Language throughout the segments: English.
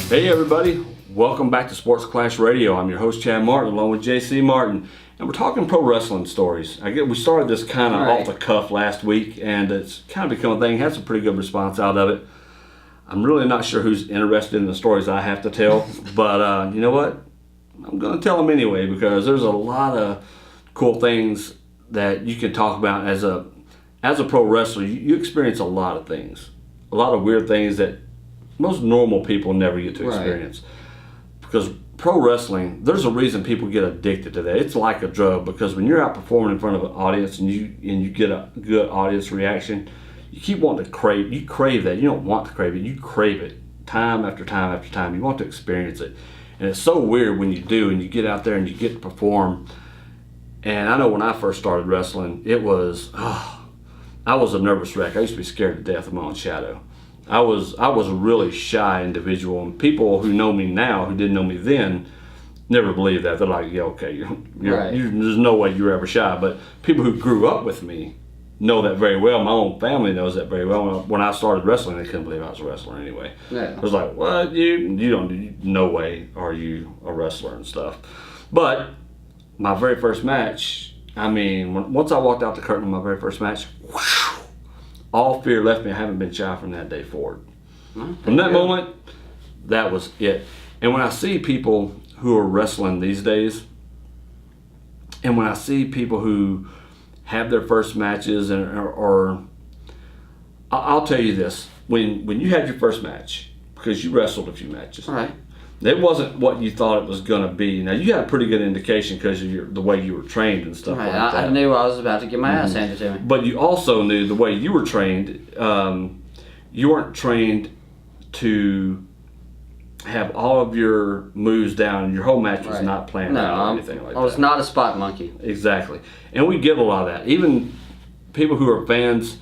Hey everybody, welcome back to Sports Clash Radio. I'm your host Chad Martin along with JC Martin, and we're talking pro wrestling stories. We started this kind of off the cuff last week, and it's kind of become a thing. Had some pretty good response out of it. I'm really not sure who's interested in the stories I have to tell, but you know what? I'm going to tell them anyway because there's a lot of cool things that you can talk about as a pro wrestler. You experience a lot of things, a lot of weird things that most normal people never get to experience. Because pro wrestling, there's a reason people get addicted to that. It's like a drug, because when you're out performing in front of an audience and you get a good audience reaction, you keep wanting to crave that. You don't want to crave it, you crave it time after time after time. You want to experience it. And it's so weird when you do and you get out there and you get to perform. And I know when I first started wrestling, I was a nervous wreck. I used to be scared to death of my own shadow. I was a really shy individual, and people who know me now, who didn't know me then, never believe that. They're like, yeah, okay, there's no way you were ever shy. But people who grew up with me know that very well. My own family knows that very well. When I started wrestling, they couldn't believe I was a wrestler anyway. Yeah. I was like, what? No way are you a wrestler and stuff. But my very first match, once I walked out the curtain on my very first match, all fear left me. I haven't been shy from that day forward. From that moment, that was it. And when I see people who are wrestling these days, and when I see people who have their first matches, or I'll tell you this, when you had your first match, because you wrestled a few matches, right? It wasn't what you thought it was going to be. Now, you had a pretty good indication because of the way you were trained and stuff like that. I knew I was about to get my ass handed to me. But you also knew the way you were trained, you weren't trained to have all of your moves down, and your whole match was not planned out or anything like that. I was not a spot monkey. Exactly. And we get a lot of that. Even people who are fans,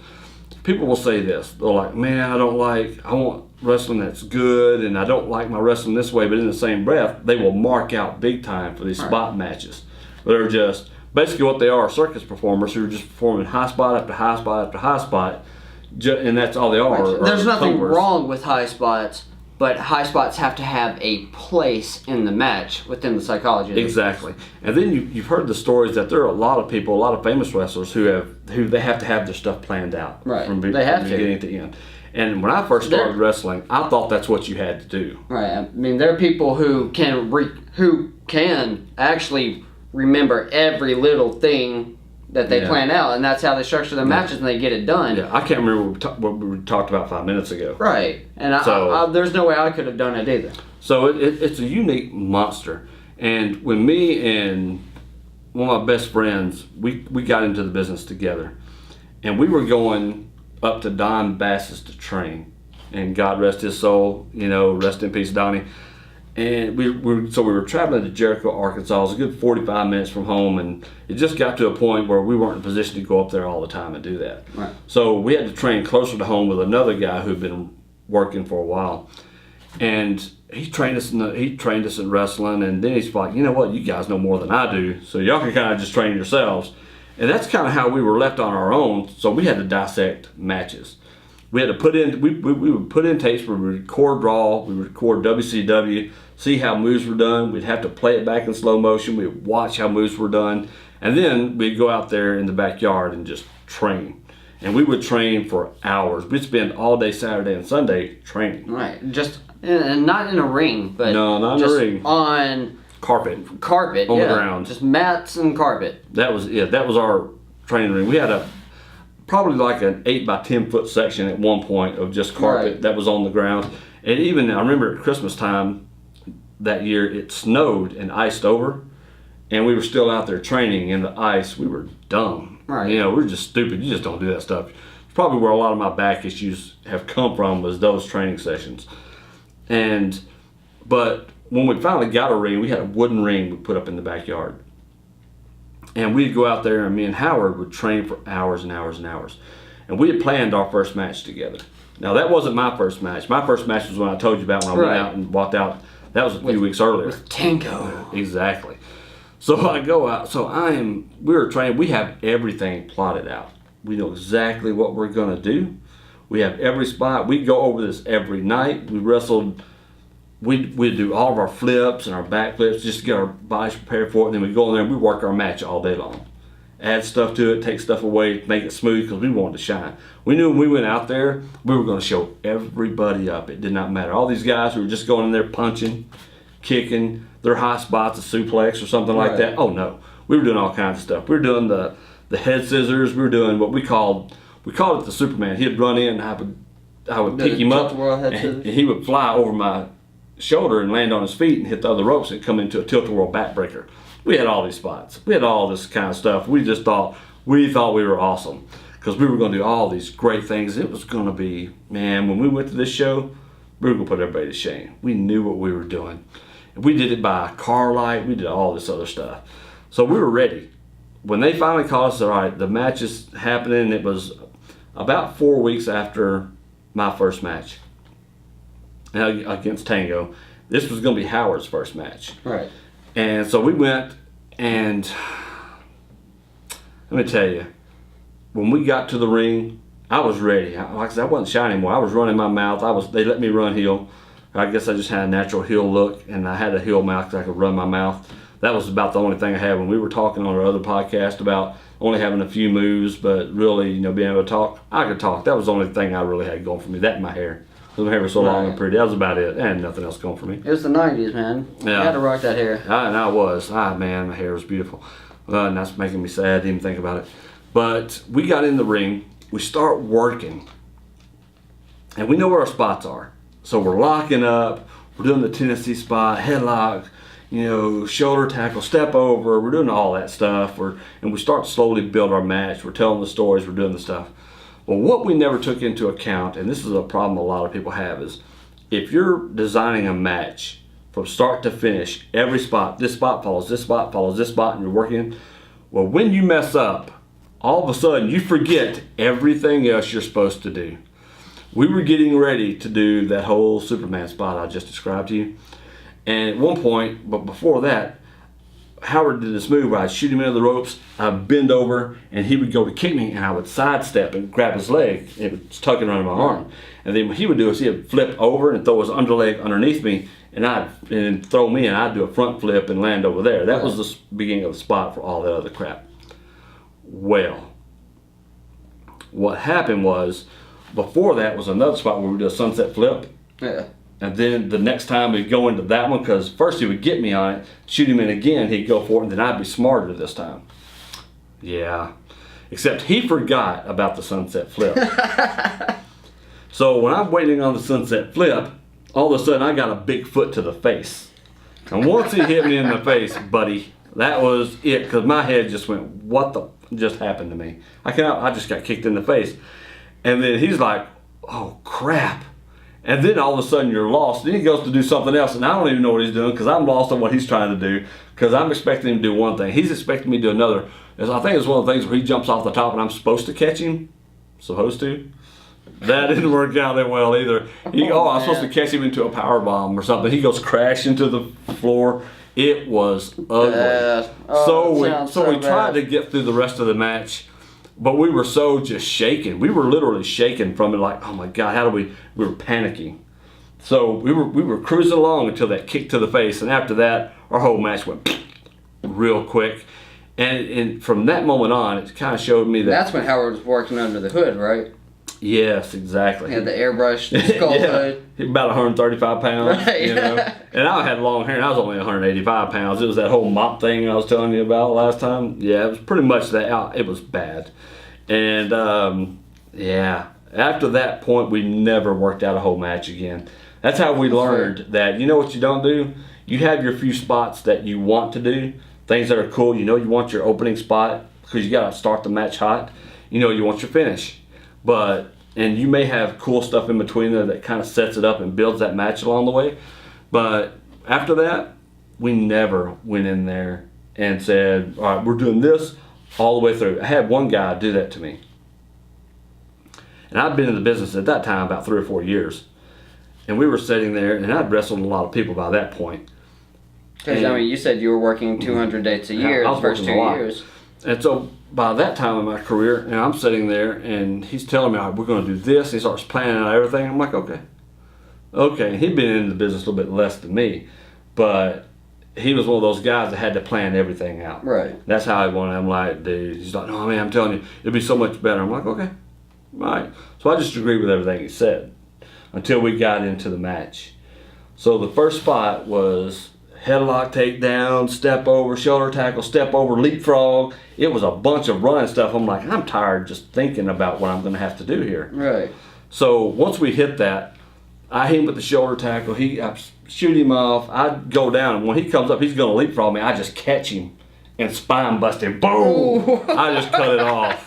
people will say this. They're like, man, I want wrestling that's good, and I don't like my wrestling this way. But in the same breath, they will mark out big time for these spot matches. They're just basically what they are circus performers who are just performing high spot after high spot after high spot, and that's all they are. There's nothing wrong with high spots, but high spots have to have a place in the match within the psychology. Exactly. And then you've heard the stories that there are a lot of people, a lot of famous wrestlers who they have to have their stuff planned out from beginning to end. And when I first started wrestling, I thought that's what you had to do. Right. I mean, there are people who can actually remember every little thing that they plan out, and that's how they structure their matches, and they get it done. Yeah, I can't remember what we talked about 5 minutes ago. Right. And so, there's no way I could have done it either. So it's a unique monster. And when me and one of my best friends, we got into the business together, and we were going up to Don Bass's to train, and God rest his soul, rest in peace, Donnie. And we were traveling to Jericho, Arkansas. It was a good 45 minutes from home, and it just got to a point where we weren't in a position to go up there all the time and do that. Right. So we had to train closer to home with another guy who'd been working for a while, and he trained us in wrestling. And then he's like, you know what, you guys know more than I do, so y'all can kind of just train yourselves. And that's kind of how we were left on our own. So we had to dissect matches. We had to put in, we would put in tapes, we would record Raw, we would record WCW, see how moves were done. We'd have to play it back in slow motion. We'd watch how moves were done. And then we'd go out there in the backyard and just train. And we would train for hours. We'd spend all day Saturday and Sunday training. Right. And not in a ring, but no, not in a ring. On carpet on the ground, just mats and carpet. That was our training ring. We had probably like an 8 by 10 foot section at one point of just carpet that was on the ground. And even I remember at Christmas time that year, it snowed and iced over, and we were still out there training in the ice. We were dumb, right? We were just stupid. You just don't do that stuff. It's probably where a lot of my back issues have come from, was those training sessions. But when we finally got a ring, we had a wooden ring we put up in the backyard. And we'd go out there, and me and Howard would train for hours and hours and hours. And we had planned our first match together. Now, that wasn't my first match. My first match was when I told you about, when I went out and walked out. That was a few weeks earlier. With Tango. Exactly. So I go out. We were trained. We have everything plotted out. We know exactly what we're going to do. We have every spot. We go over this every night. We wrestled we'd do all of our flips and our back flips just to get our bodies prepared for it. And then we'd go in there and we'd work our match all day long. Add stuff to it, take stuff away, make it smooth because we wanted to shine. We knew when we went out there, we were going to show everybody up. It did not matter. All these guys who were just going in there punching, kicking, their high spots, a suplex or something like that. Oh no, we were doing all kinds of stuff. We were doing the head scissors. We were doing what we called it the Superman. He'd run in, and I would pick him up, and he would fly over my shoulder and land on his feet and hit the other ropes and come into a tilt-a-whirl backbreaker. We had all these spots. We had all this kind of stuff. We thought we were awesome because we were going to do all these great things. It was going to be, man, when we went to this show, we were going to put everybody to shame. We knew what we were doing. We did it by car light. We did all this other stuff. So we were ready. When they finally called us, all right, the match is happening. It was about 4 weeks after my first match against Tango. This was going to be Howard's first match. Right. And so we went, and let me tell you, when we got to the ring, I was ready. Like I said, I wasn't shy anymore. I was running my mouth. They let me run heel. I guess I just had a natural heel look, and I had a heel mouth because I could run my mouth. That was about the only thing I had. When we were talking on our other podcast about only having a few moves, but really, being able to talk, I could talk. That was the only thing I really had going for me. That and my hair. My hair was so long and pretty. That was about it. I had nothing else going for me. It was the 90s, man. Yeah. You had to rock that hair. And I was. Man, my hair was beautiful. And that's making me sad to even think about it. But we got in the ring. We start working. And we know where our spots are. So we're locking up. We're doing the Tennessee spot, headlock, shoulder tackle, step over. We're doing all that stuff. And we start to slowly build our match. We're telling the stories. We're doing the stuff. Well, what we never took into account, and this is a problem a lot of people have, is if you're designing a match from start to finish, every spot, this spot follows this spot, follows this spot, and you're working, well, when you mess up, all of a sudden you forget everything else you're supposed to do. We were getting ready to do that whole Superman spot I just described to you. And at one point, but before that, Howard did this move where I'd shoot him into the ropes, I'd bend over, and he would go to kick me, and I would sidestep and grab his leg. It was tucking around my arm. And then what he would do is he would flip over and throw his underleg underneath me, and throw me, and I'd do a front flip and land over there. That was the beginning of the spot for all that other crap. Well, what happened was, before that was another spot where we did a sunset flip. Yeah. And then the next time we'd go into that one, because first he would get me on it, shoot him in again, he'd go for it, and then I'd be smarter this time. Yeah. Except he forgot about the sunset flip. So when I'm waiting on the sunset flip, all of a sudden I got a big foot to the face. And once he hit me in the face, buddy, that was it, because my head just went, what the just happened to me? I just got kicked in the face. And then he's like, oh crap. And then all of a sudden you're lost. Then he goes to do something else, and I don't even know what he's doing because I'm lost on what he's trying to do, because I'm expecting him to do one thing. He's expecting me to do another. I think it's one of the things where he jumps off the top and I'm supposed to catch him. Supposed to. That didn't work out that well either. I'm supposed to catch him into a power bomb or something. He goes crashing to the floor. It was ugly. So we tried to get through the rest of the match. But we were so just shaken. We were literally shaken from it, like, oh my God, we were panicking. So we were cruising along until that kick to the face, and after that, our whole match went real quick. And from that moment on, it kind of showed me that... That's when Howard was working under the hood, right? Yes, exactly. He had the airbrushed skull hood. About 135 pounds, right. And I had long hair, and I was only 185 pounds. It was that whole mop thing I was telling you about last time. Yeah, it was pretty much that. It was bad. And, after that point, we never worked out a whole match again. That's how we learned that, what you don't do? You have your few spots that you want to do, things that are cool. You want your opening spot because you got to start the match hot. You want your finish. And you may have cool stuff in between there that kind of sets it up and builds that match along the way. But after that, we never went in there and said, all right, we're doing this all the way through. I had one guy do that to me. And I'd been in the business at that time about 3 or 4 years. And we were sitting there, and I'd wrestled a lot of people by that point. Because, you said you were working 200 dates a year the first 2 years. And so by that time in my career, and I'm sitting there, and he's telling me, all right, we're going to do this. And he starts planning out everything. I'm like, okay. Okay, he'd been in the business a little bit less than me, but he was one of those guys that had to plan everything out. Right. That's how I wanted. I'm like, dude. He's like, no, man, I'm telling you, it'd be so much better. I'm like, okay, all right. So I just agreed with everything he said until we got into the match. So the first spot was headlock takedown, step over, shoulder tackle, step over, leapfrog. It was a bunch of running stuff. I'm like, I'm tired just thinking about what I'm going to have to do here. Right. So once we hit that, I hit him with the shoulder tackle. I shoot him off. I go down, and when he comes up, he's going to leapfrog me. I just catch him and spine bust him. Boom! Ooh. I just cut it off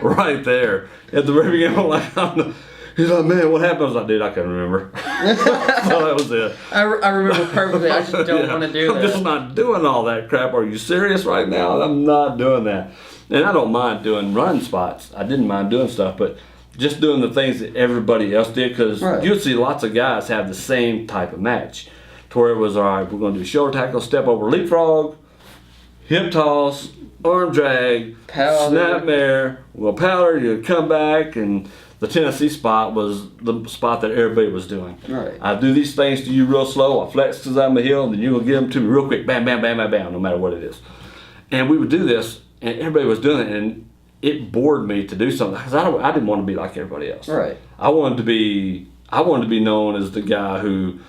right there. At the very beginning, I'm like, he's like, man, what happened? I was like, dude, I can't remember. So that was it. I remember perfectly. I just don't want to do that. I'm just not doing all that crap. Are you serious right now? I'm not doing that. And I don't mind doing run spots. I didn't mind doing stuff, but just doing the things that everybody else did, because you'd see lots of guys have the same type of match to where it was, all right, we're going to do shoulder tackle, step over, leapfrog, hip toss, arm drag, snapmare, we'll powder, you come back, and the Tennessee spot was the spot that everybody was doing. Right. I do these things to you real slow, I flex because I'm a heel, and then you're going to get them to me real quick, bam, bam, bam, bam, bam, no matter what it is. And we would do this, and everybody was doing it, and it bored me to do something because I didn't want to be like everybody else. Right. I wanted to be known as the guy who,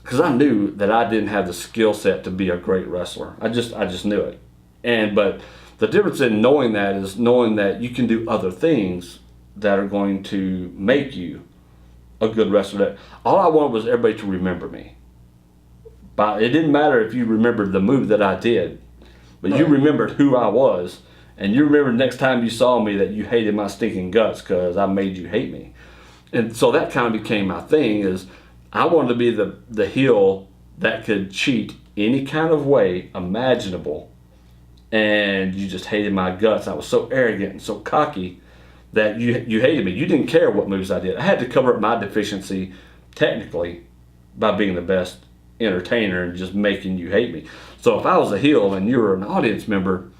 because I knew that I didn't have the skill set to be a great wrestler. I just knew it. But the difference in knowing that is knowing that you can do other things that are going to make you a good wrestler. All I wanted was everybody to remember me. But it didn't matter if you remembered the move that I did, but you remembered who I was. And you remember next time you saw me that you hated my stinking guts because I made you hate me. And so that kind of became my thing, is I wanted to be the heel that could cheat any kind of way imaginable. And you just hated my guts. I was so arrogant and so cocky that you hated me. You didn't care what moves I did. I had to cover up my deficiency technically by being the best entertainer and just making you hate me. So if I was a heel and you were an audience member,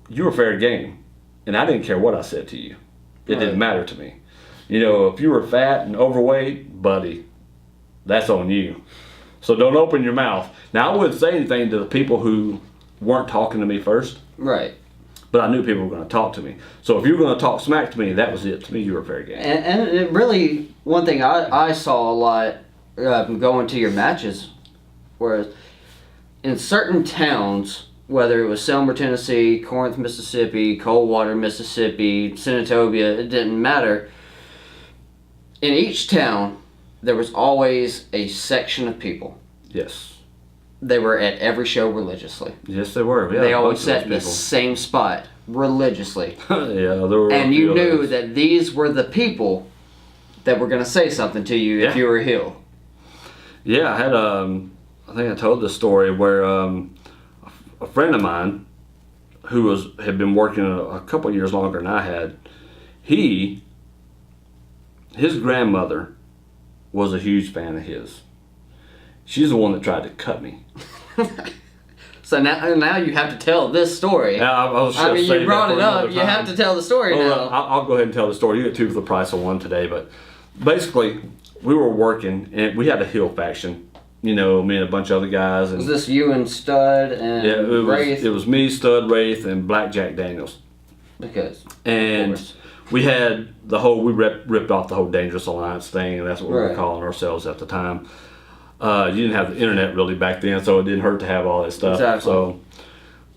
you were fair game, and I didn't care what I said to you. It didn't matter to me. You know, if you were fat and overweight, buddy, that's on you. So don't open your mouth. Now, I wouldn't say anything to the people who weren't talking to me first. Right. But I knew people were going to talk to me. So if you were going to talk smack to me, that was it. To me, you were fair game. And it really, one thing I saw a lot going to your matches, whereas in certain towns, whether it was Selmer, Tennessee, Corinth, Mississippi, Coldwater, Mississippi, Senatobia, it didn't matter. In each town, there was always a section of people. Yes. They were at every show religiously. Yes, they were. Yeah, they always sat in the same spot religiously. Yeah, there were. And you knew that these were the people that were going to say something to you if you were a heel. Yeah, I had I think I told this story where a friend of mine who had been working a couple years longer than I had, his grandmother was a huge fan of his. She's the one that tried to cut me. So now you have to tell this story. I mean, you brought it up. You have to tell the story now. I'll go ahead and tell the story. You get two for the price of one today. But basically, we were working, and we had a heel faction. You know, me and a bunch of other guys. And was this you and Stud and Wraith? It was me, Stud, Wraith, and Blackjack Daniels. And we had we ripped off the whole Dangerous Alliance thing, and that's what we were calling ourselves at the time. You didn't have the internet really back then, so it didn't hurt to have all that stuff. Exactly.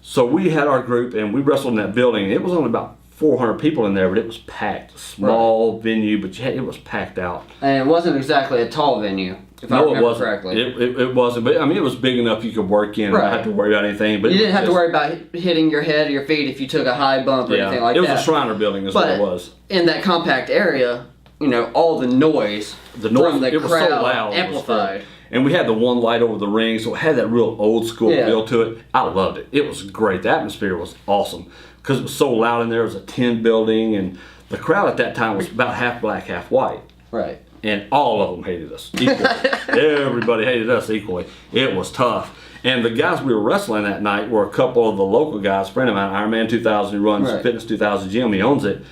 So we had our group, and we wrestled in that building. It was only about 400 people in there, but it was packed. Small venue, but it was packed out. And it wasn't exactly a tall venue, if I remember correctly. It wasn't, but I mean, it was big enough you could work in and not have to worry about anything. But you didn't have to worry about hitting your head or your feet if you took a high bump or anything like that. It was a Shriner building is what it was. In that compact area, you know, all the noise from the crowd was so loud, amplified. And we had the one light over the ring, so it had that real old school feel to it. I loved it. It was great. The atmosphere was awesome because it was so loud in there. It was a tin building, and the crowd at that time was about half black, half white. Right. And all of them hated us equally. Everybody hated us equally. It was tough. And the guys we were wrestling that night were a couple of the local guys, a friend of mine, Iron Man 2000, who runs Fitness 2000 Gym. He owns it.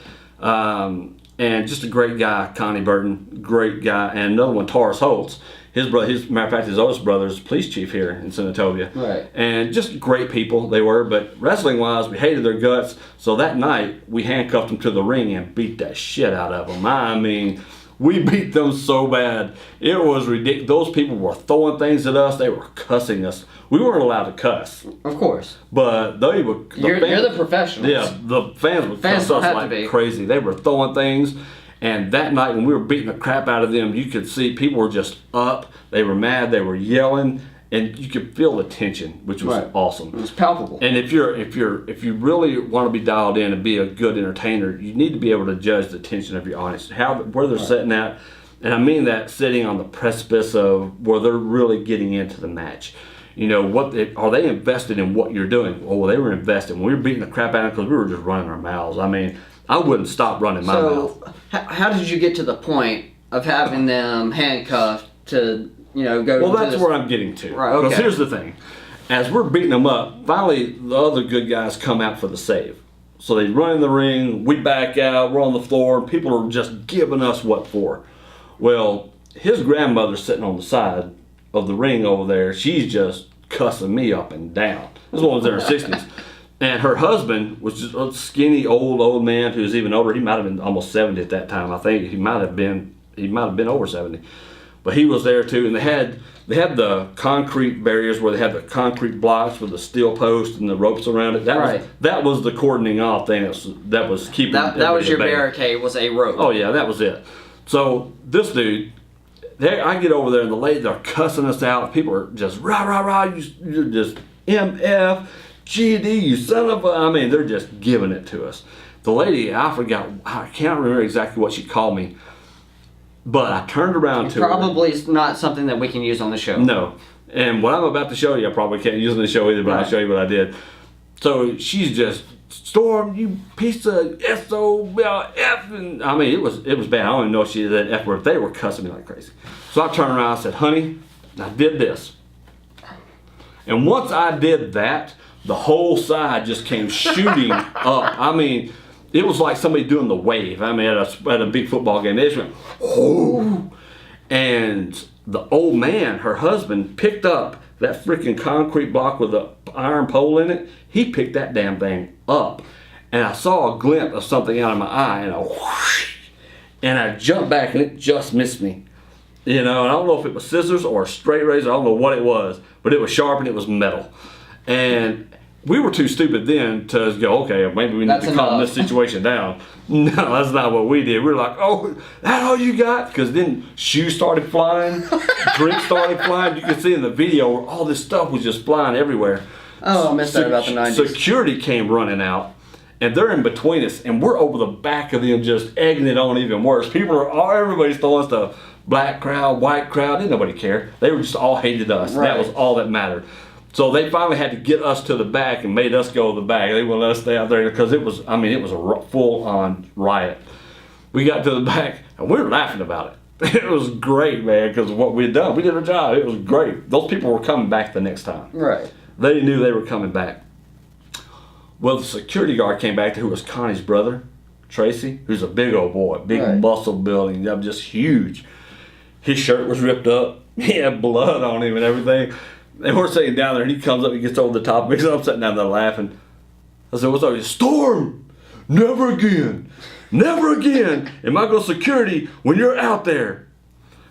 and just a great guy, Connie Burton, great guy, and another one, Taurus Holtz. His brother, matter of fact, his oldest brother is police chief here in Senatobia. Right. And just great people they were, but wrestling-wise, we hated their guts. So that night, we handcuffed them to the ring and beat that shit out of them. I mean, we beat them so bad. It was ridiculous. Those people were throwing things at us. They were cussing us. We weren't allowed to cuss. Of course. But they were. You're the professionals. Yeah, the fans would cuss don't us have to be. like crazy. They were throwing things. And that night when we were beating the crap out of them, you could see people were just up. They were mad. They were yelling, and you could feel the tension, which was awesome. It was palpable. And if you really want to be dialed in and be a good entertainer, you need to be able to judge the tension of your audience, where they're sitting at, and I mean that sitting on the precipice of where they're really getting into the match. You know, are they invested in what you're doing? Oh, well, they were invested. When we were beating the crap out of them because we were just running our mouths. I mean, I wouldn't stop running my mouth. So, how did you get to the point of having them handcuffed to, go Well, to that's this? where I'm getting to. Right, okay. Because here's the thing. As we're beating them up, finally the other good guys come out for the save. So they run in the ring, we back out, we're on the floor, and people are just giving us what for. Well, his grandmother's sitting on the side of the ring over there. She's just cussing me up and down. This woman's in her 60s. And her husband was just a skinny old man who was even older. He might have been almost 70 at that time. I think he might have been over 70. But he was there too, and they had the concrete barriers where they had the concrete blocks with the steel posts and the ropes around it. That was the cordoning off thing that was keeping that was your at bay. barricade, was a rope. Oh yeah, that was it. So this dude, I get over there and the ladies are cussing us out. People are just rah rah rah. You're just MF. GD, you son of a... I mean, they're just giving it to us. The lady, I can't remember exactly what she called me, but I turned around to her. Probably not something that we can use on the show. No. And what I'm about to show you, I probably can't use on the show either, but I'll show you what I did. So she's just, Storm, you piece of S-O-F, and I mean, it was bad. I don't even know if she did that F word. They were cussing me like crazy. So I turned around and I said, honey, I did this. And once I did that, the whole side just came shooting up. I mean, it was like somebody doing the wave. I mean, at a big football game, they just went, oh. And the old man, her husband, picked up that freaking concrete block with the iron pole in it. He picked that damn thing up. And I saw a glint of something out of my eye, and I jumped back, and it just missed me. You know, and I don't know if it was scissors or a straight razor. I don't know what it was, but it was sharp and it was metal. And we were too stupid then to go, okay, maybe we need to calm this situation down. No, that's not what we did. We were like, oh, that all you got? Because then shoes started flying, drinks started flying. You can see in the video where all this stuff was just flying everywhere. Oh, I missed that about the 90s. Security came running out, and they're in between us, and we're over the back of them just egging it on even worse. Everybody's throwing stuff. Black crowd, white crowd, didn't nobody care. They were just all hated us. Right. That was all that mattered. So they finally had to get us to the back and made us go to the back. They wouldn't let us stay out there because it was a full-on riot. We got to the back and we were laughing about it. It was great, man, because of what we had done. We did our job. It was great. Those people were coming back the next time. Right. They knew they were coming back. Well, the security guard came back, who was Connie's brother, Tracy, who's a big old boy, big muscle building, just huge. His shirt was ripped up. He had blood on him and everything. And we're sitting down there, and he comes up, he gets over the top, and I'm sitting down there laughing. I said, what's up? He said, Storm, never again. Never again am I going to security when you're out there.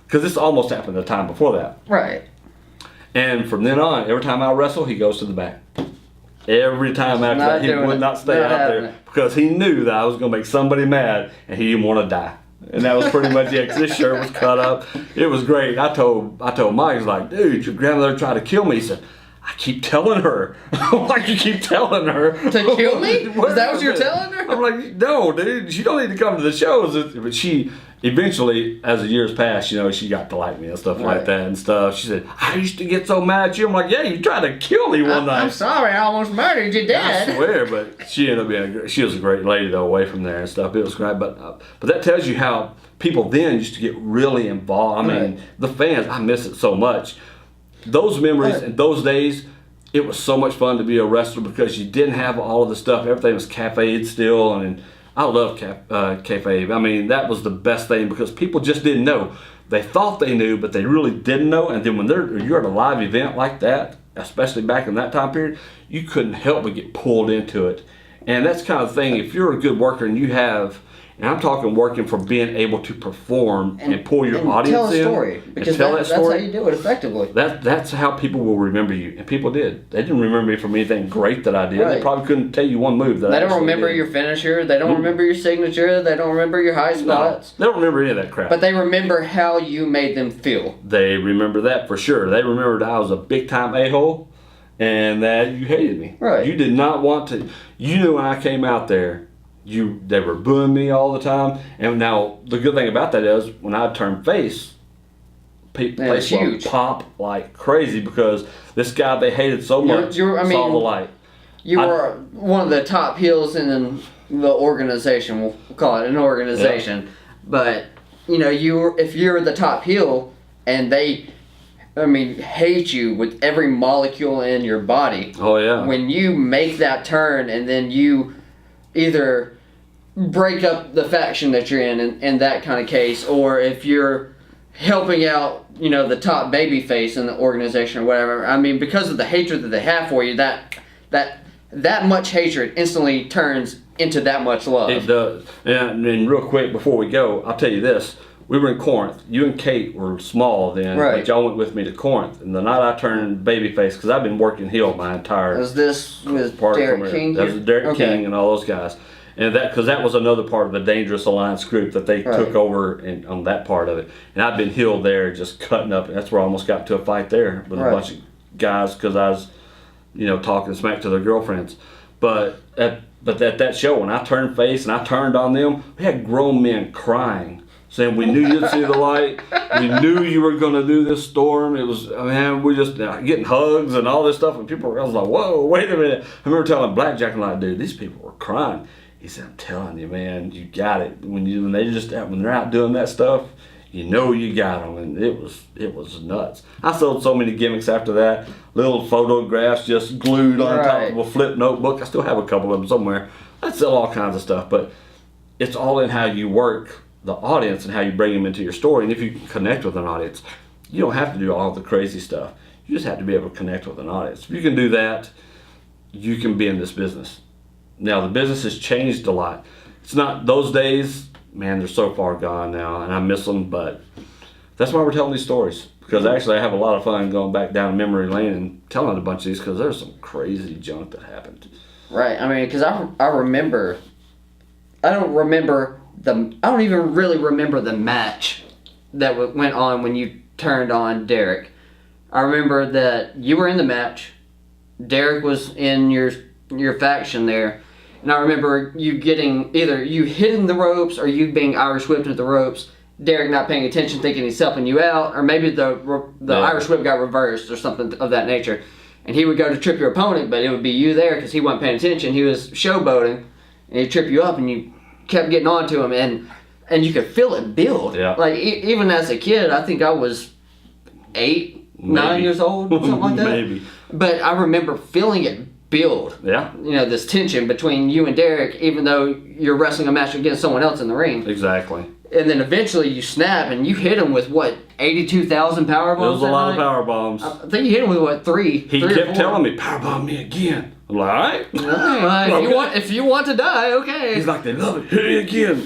Because this almost happened the time before that. Right. And from then on, every time I wrestle, he goes to the back. Every time after that, he would not stay out there. Because he knew that I was going to make somebody mad, and he didn't want to die. And that was pretty much it, because his shirt was cut up. It was great. I told Mike, he was like, dude, your grandmother tried to kill me. He said, I keep telling her. I'm like, you keep telling her. To kill me? Is that what you're telling her? I'm like, no, dude, she don't need to come to the shows. But she, eventually, as the years passed, she got to like me and stuff like that and stuff. She said, I used to get so mad at you. I'm like, yeah, you tried to kill me one night. I'm sorry, I almost murdered your dad. I swear, but she ended up being she was a great lady, though, away from there and stuff. It was great. But that tells you how people then used to get really involved. I mean, the fans, I miss it so much. Those memories and those days, it was so much fun to be a wrestler because you didn't have all of the stuff. Everything was cafe'd still, and I love kayfabe. I mean, that was the best thing because people just didn't know. They thought they knew, but they really didn't know. And then when you're at a live event like that, especially back in that time period, you couldn't help but get pulled into it. And that's kind of the thing. If you're a good worker and you have, and I'm talking working for being able to perform and pull your audience tell a in story, because that's how you do it effectively. That's how people will remember you, and people did. They didn't remember me from anything great that I did. Right. They probably couldn't tell you one move that They I don't remember did. your finisher. They don't remember your signature. They don't remember your high No, spots. they don't remember any of that crap. But they remember how you made them feel. They remember that for sure. They remembered I was a big time a-hole, and that you hated me. Right. You did not want to. You knew when I came out there. They were booing me all the time, and now the good thing about that is when I turned face, people it's would huge. pop like crazy because this guy they hated so much saw the light. You were one of the top heels in the organization. We'll call it an organization. But if you're the top heel and they, hate you with every molecule in your body. Oh yeah. When you make that turn and then you either break up the faction that you're in that kind of case, or if you're helping out, the top baby face in the organization or whatever. Because of the hatred that they have for you, that much hatred instantly turns into that much love. It does. And real quick before we go, I'll tell you this. We were in Corinth. You and Kate were small then, Right. but y'all went with me to Corinth. And the night I turned babyface, because I've been working heel my entire Was this with part Derek from King? That was Derek Okay. King and all those guys. And because that was another part of the Dangerous Alliance group that they Right. took over on that part of it. And I've been heel there, just cutting up. And that's where I almost got into a fight there with Right. a bunch of guys because I was, talking smack to their girlfriends. But at that show, when I turned face and I turned on them, we had grown men crying, saying, "We knew you'd see the light. We knew you were going to do this storm." It was, we're just getting hugs and all this stuff. And I was like, "Whoa, wait a minute." I remember telling Blackjack, and like, "Dude, these people were crying." He said, "I'm telling you, man, you got it. When they're out doing that stuff, you got them." And it was nuts. I sold so many gimmicks after that. Little photographs just glued on top Right. of a flip notebook. I still have a couple of them somewhere. I sell all kinds of stuff, but it's all in how you work the audience and how you bring them into your story. And if you can connect with an audience, you don't have to do all the crazy stuff. You just have to be able to connect with an audience. If you can do that, you can be in this business. Now, the business has changed a lot. It's not those days, man, they're so far gone now, and I miss them, but that's why we're telling these stories. Because actually, I have a lot of fun going back down memory lane and telling a bunch of these because there's some crazy junk that happened. Right. Because I remember. I don't even really remember the match that went on when you turned on Derek. I remember that you were in the match. Derek was in your faction there. And I remember you getting either you hitting the ropes or you being Irish whipped at the ropes. Derek not paying attention, thinking he's helping you out, or maybe the Irish whip got reversed or something of that nature. And he would go to trip your opponent, but it would be you there because he wasn't paying attention. He was showboating, and he'd trip you up, and you kept getting onto him, and you could feel it build. Yeah. Like even as a kid, I think I was 8, 9 Maybe. years old, something like that. Maybe. But I remember feeling it build. Yeah. This tension between you and Derek, even though you're wrestling a match against someone else in the ring. Exactly. And then eventually you snap and you hit him with what, 82,000 power There bombs? was a lot of power bombs. I think you hit him with what, three? He three or kept four? telling me, "Powerbomb me again." I'm like, "All right." If you want to die, okay. He's like, "They love it. Hit me again."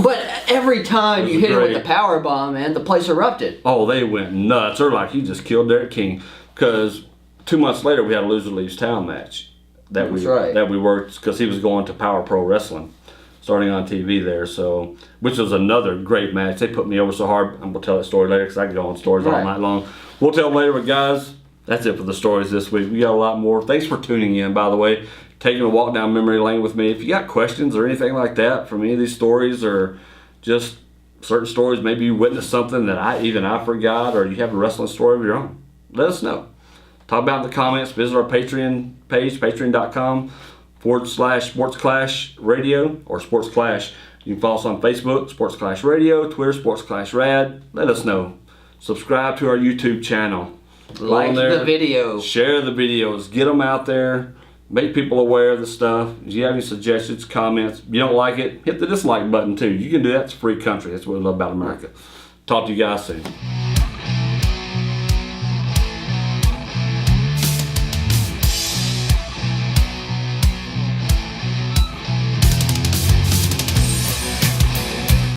But every time It you was hit him with great. the power bomb, man, the place erupted. Oh, they went nuts. They're like, "You just killed Derek King." Because 2 months later, we had a Loser Leaves Town match that That's right. we worked because he was going to Power Pro Wrestling, starting on TV there. So, which was another great match. They put me over so hard. I'm gonna tell that story later because I can go on stories all Right. night long. We'll tell them later, but guys, that's it for the stories this week. We got a lot more. Thanks for tuning in, by the way, taking a walk down memory lane with me. If you got questions or anything like that from any of these stories, or just certain stories, maybe you witnessed something that I forgot, or you have a wrestling story of your own, let us know. Talk about it in the comments. Visit our Patreon page, patreon.com/Sports Clash Radio or Sports Clash. You can follow us on Facebook, Sports Clash Radio, Twitter, Sports Clash Rad. Let us know. Subscribe to our YouTube channel. Go Like on there, the video. Share the videos. Get them out there. make people aware of the stuff. If you have any suggestions, comments, if you don't like it, hit the dislike button too. You can do that. It's a free country. That's what we love about America. Talk to you guys soon.